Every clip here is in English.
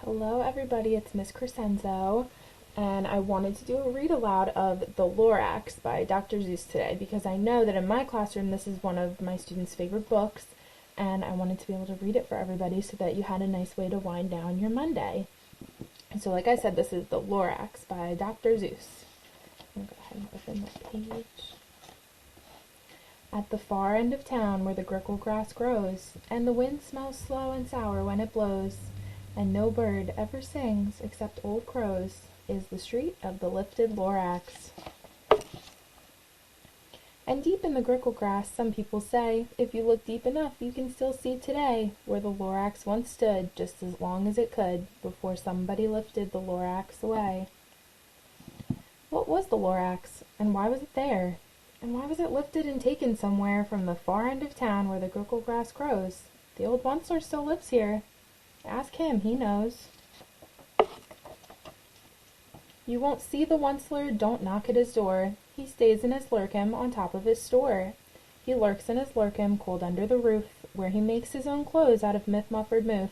Hello everybody, it's Miss Crescenzo, and I wanted to do a read aloud of The Lorax by Dr. Seuss today because I know that in my classroom this is one of my students' favorite books, and I wanted to be able to read it for everybody so that you had a nice way to wind down your Monday. And so like I said, this is The Lorax by Dr. Seuss. I'm going to go ahead and open that page. At the far end of town where the grickle grass grows, and the wind smells slow and sour when it blows, and no bird ever sings except old crows, is the street of the lifted Lorax. And deep in the grickle grass, some people say, if you look deep enough, you can still see today where the Lorax once stood just as long as it could before somebody lifted the Lorax away. What was the Lorax, and why was it there? And why was it lifted and taken somewhere from the far end of town where the grickle grass grows? The old Onceler still lives here. Ask him, he knows. You won't see the Onceler, don't knock at his door. He stays in his lurkim on top of his store. He lurks in his lurkim cold under the roof, where he makes his own clothes out of myth-muffered moof.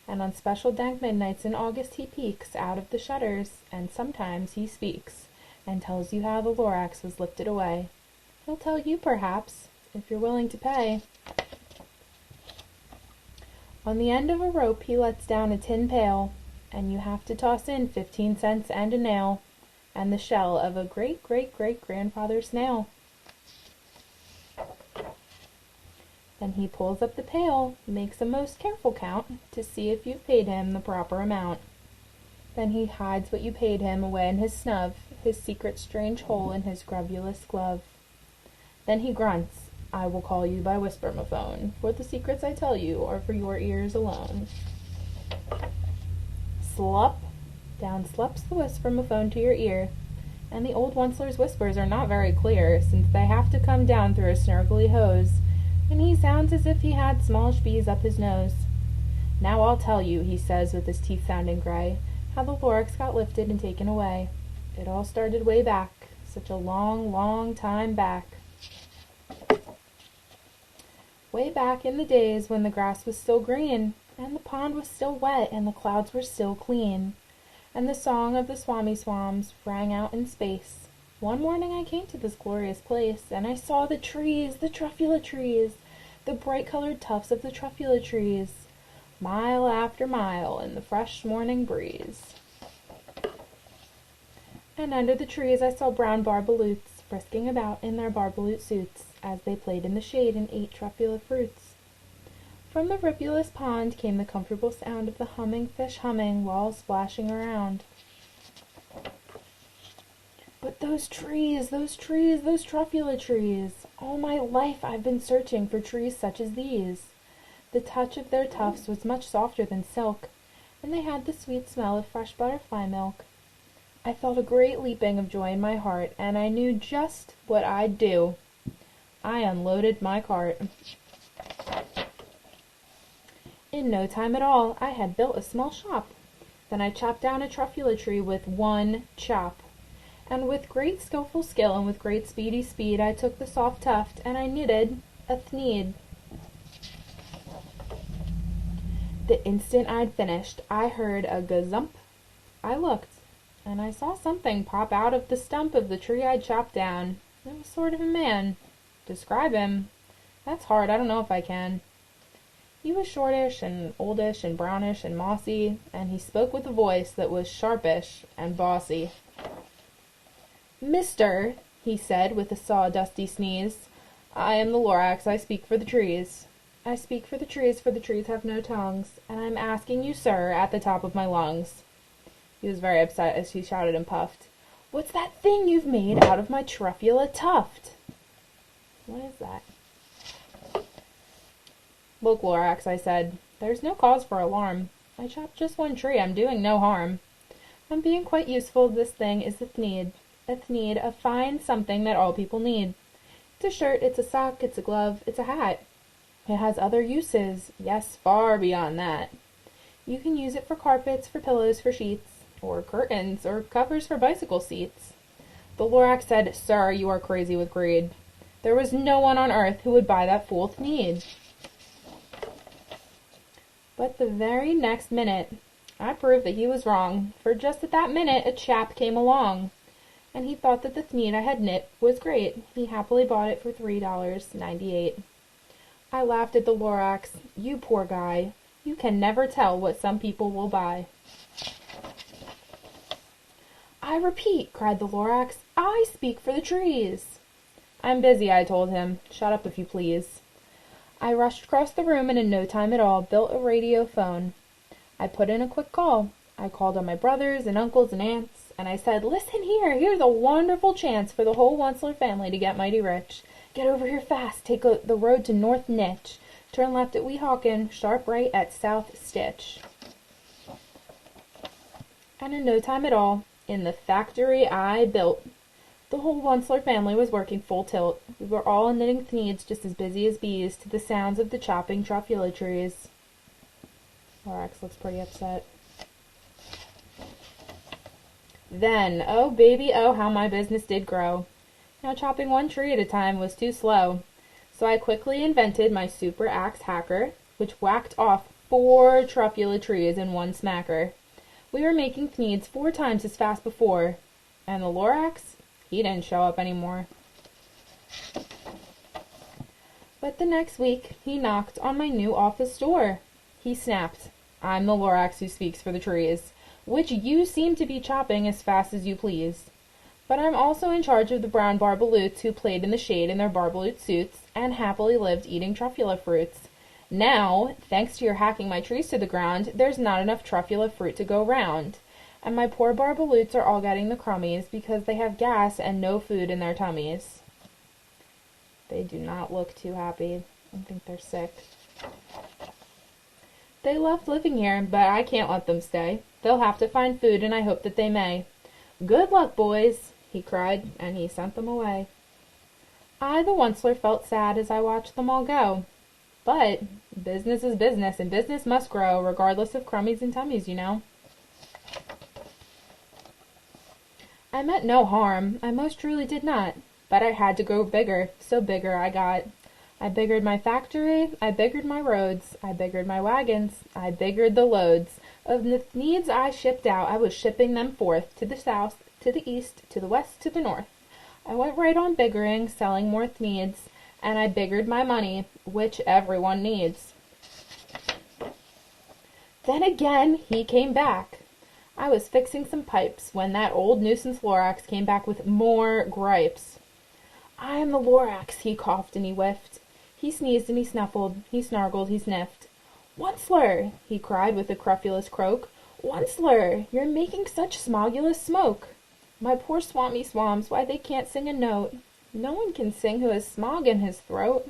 And on special dank midnights in August he peeks out of the shutters, and sometimes he speaks, and tells you how the Lorax was lifted away. He'll tell you, perhaps, if you're willing to pay. On the end of a rope he lets down a tin pail, and you have to toss in 15 cents and a nail, and the shell of a great-great-great-grandfather snail. Then he pulls up the pail, makes a most careful count, to see if you've paid him the proper amount. Then he hides what you paid him away in his snub, his secret strange hole in his grovulous glove. Then he grunts, I will call you by whispermophone, for the secrets I tell you are for your ears alone. Slup! Down slups the whispermophone to your ear, and the old Onceler's whispers are not very clear, since they have to come down through a snargly hose, and he sounds as if he had smallish bees up his nose. Now I'll tell you, he says with his teeth sounding gray, how the Lorax got lifted and taken away. It all started way back, such a long, long time back. Way back in the days when the grass was still green, and the pond was still wet, and the clouds were still clean, and the song of the swami swams rang out in space. One morning I came to this glorious place, and I saw the trees, the truffula trees, the bright-colored tufts of the truffula trees, mile after mile in the fresh morning breeze. And under the trees I saw brown barbaloots frisking about in their barbaloot suits, as they played in the shade and ate truffula fruits. From the rivulous pond came the comfortable sound of the humming fish humming while splashing around. But those trees, those truffula trees! All my life I've been searching for trees such as these. The touch of their tufts was much softer than silk, and they had the sweet smell of fresh butterfly milk. I felt a great leaping of joy in my heart, and I knew just what I'd do. I unloaded my cart. In no time at all, I had built a small shop. Then I chopped down a truffula tree with one chop. And with great skillful skill and with great speedy speed, I took the soft tuft and I knitted a thneed. The instant I'd finished, I heard a gazump. I looked, and I saw something pop out of the stump of the tree I'd chopped down. It was sort of a man. Describe him? That's hard, I don't know if I can. He was shortish and oldish and brownish and mossy, and he spoke with a voice that was sharpish and bossy. Mister, he said with a sawdusty sneeze, I am the Lorax, I speak for the trees. I speak for the trees have no tongues, and I'm asking you, sir, at the top of my lungs. He was very upset as he shouted and puffed, What's that thing you've made out of my truffula tuft? What is that? Look, Lorax, I said, there's no cause for alarm. I chopped just one tree, I'm doing no harm. I'm being quite useful, this thing is a thneed, a fine something that all people need. It's a shirt, it's a sock, it's a glove, it's a hat. It has other uses, yes, far beyond that. You can use it for carpets, for pillows, for sheets, or curtains, or covers for bicycle seats. The Lorax said, Sir, you are crazy with greed. There was no one on earth who would buy that fool thneed. But the very next minute, I proved that he was wrong, for just at that minute a chap came along, and he thought that the thneed I had knit was great. He happily bought it for $3.98. I laughed at the Lorax. You poor guy. You can never tell what some people will buy. I repeat, cried the Lorax, I speak for the trees. I'm busy, I told him. Shut up if you please. I rushed across the room and in no time at all built a radio phone. I put in a quick call. I called on my brothers and uncles and aunts, and I said, listen here, here's a wonderful chance for the whole Onceler family to get mighty rich. Get over here fast, take the road to North Nitch, turn left at Weehawken, sharp right at South Stitch. And in no time at all, in the factory I built, the whole Onceler family was working full tilt. We were all knitting thneeds just as busy as bees to the sounds of the chopping truffula trees. Lorax looks pretty upset. Then, oh baby, oh how my business did grow. Now chopping one tree at a time was too slow, so I quickly invented my super axe hacker, which whacked off 4 truffula trees in one smacker. We were making thneeds 4 times as fast before, and the Lorax, he didn't show up anymore. But the next week, he knocked on my new office door. He snapped, I'm the Lorax who speaks for the trees, which you seem to be chopping as fast as you please. But I'm also in charge of the brown barbaloots who played in the shade in their barbaloot suits and happily lived eating truffula fruits. Now, thanks to your hacking my trees to the ground, there's not enough truffula fruit to go round. And my poor barbaloots are all getting the crummies because they have gas and no food in their tummies. They do not look too happy. I think they're sick. They loved living here, but I can't let them stay. They'll have to find food, and I hope that they may. Good luck, boys, he cried, and he sent them away. I, the Onceler, felt sad as I watched them all go. But business is business, and business must grow, regardless of crummies and tummies, you know. I meant no harm, I most truly did not, but I had to grow bigger, so bigger I got. I biggered my factory, I biggered my roads, I biggered my wagons, I biggered the loads. Of the thneeds I shipped out, I was shipping them forth, to the south, to the east, to the west, to the north. I went right on biggering, selling more thneeds, and I biggered my money, which everyone needs. Then again, he came back. I was fixing some pipes when that old nuisance Lorax came back with more gripes. I am the Lorax, he coughed and he whiffed. He sneezed and he snuffled, he snargled, he sniffed. Onceler, he cried with a crufulous croak. Onceler, you're making such smogulous smoke. My poor swampy swams, why they can't sing a note. No one can sing who has smog in his throat.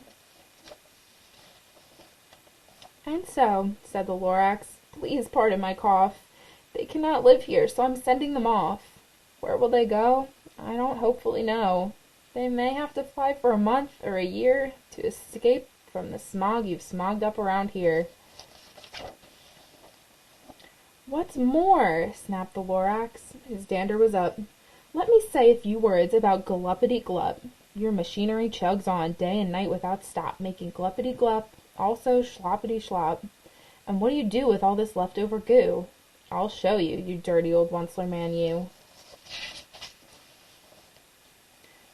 And so, said the Lorax, please pardon my cough. They cannot live here, so I'm sending them off. Where will they go? I don't hopefully know. They may have to fly for a month or a year to escape from the smog you've smogged up around here. What's more, snapped the Lorax. His dander was up. Let me say a few words about gluppity-glup. Your machinery chugs on day and night without stop, making gluppity-glup, also sloppity-slop. And what do you do with all this leftover goo? I'll show you, you dirty old Onceler man, you.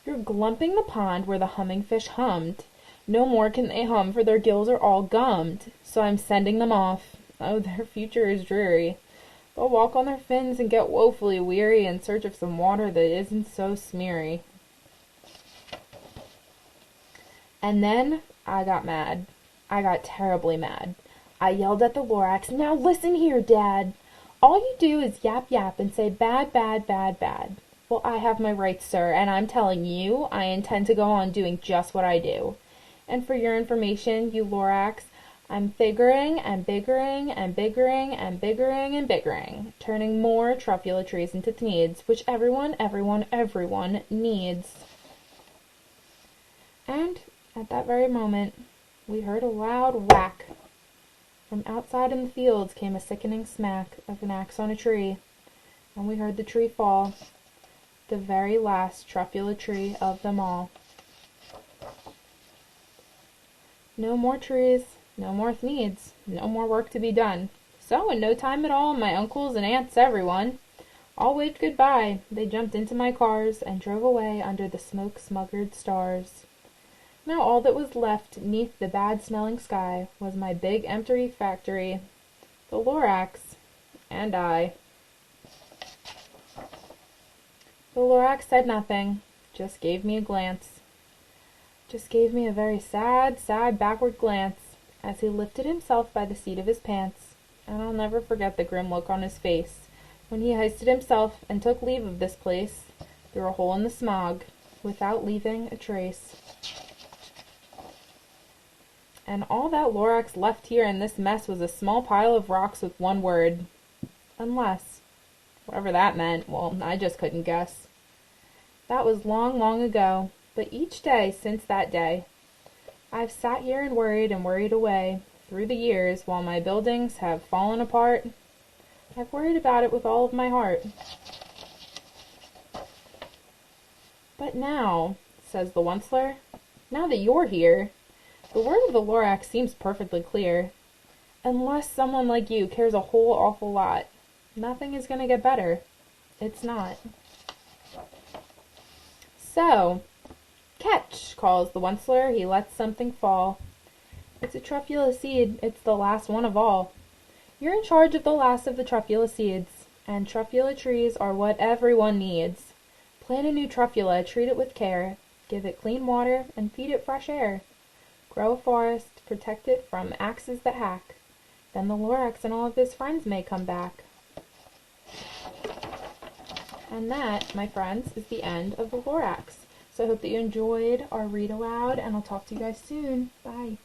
You're glumping the pond where the humming fish hummed. No more can they hum, for their gills are all gummed. So I'm sending them off. Oh, their future is dreary. They'll walk on their fins and get woefully weary in search of some water that isn't so smeary. And then I got mad. I got terribly mad. I yelled at the Lorax, now listen here, Dad. All you do is yap yap and say bad, bad, bad, bad. Well, I have my rights, sir, and I'm telling you, I intend to go on doing just what I do. And for your information, you Lorax, I'm biggering and biggering and biggering and biggering and biggering, turning more truffula trees into thneeds, which everyone needs. And at that very moment, we heard a loud whack. From outside in the fields came a sickening smack of an axe on a tree, and we heard the tree fall, the very last truffula tree of them all. No more trees, no more thneeds, no more work to be done. So in no time at all, my uncles and aunts, everyone, all waved goodbye. They jumped into my cars and drove away under the smoke-smuggered stars. Now all that was left 'neath the bad-smelling sky was my big empty factory, the Lorax, and I. The Lorax said nothing, just gave me a glance. Just gave me a very sad, backward glance as he lifted himself by the seat of his pants, and I'll never forget the grim look on his face when he hoisted himself and took leave of this place through a hole in the smog, without leaving a trace. And all that Lorax left here in this mess was a small pile of rocks with one word. Unless. Whatever that meant, well, I just couldn't guess. That was long, long ago, but each day since that day, I've sat here and worried away through the years while my buildings have fallen apart. I've worried about it with all of my heart. But now, says the Onceler, now that you're here, the word of the Lorax seems perfectly clear. Unless someone like you cares a whole awful lot, nothing is going to get better. It's not. So, catch, calls the Onceler. He lets something fall. It's a truffula seed. It's the last one of all. You're in charge of the last of the truffula seeds, and truffula trees are what everyone needs. Plant a new truffula, treat it with care, give it clean water, and feed it fresh air. Grow a forest, protect it from axes that hack. Then the Lorax and all of his friends may come back. And that, my friends, is the end of the Lorax. So I hope that you enjoyed our read aloud, and I'll talk to you guys soon. Bye.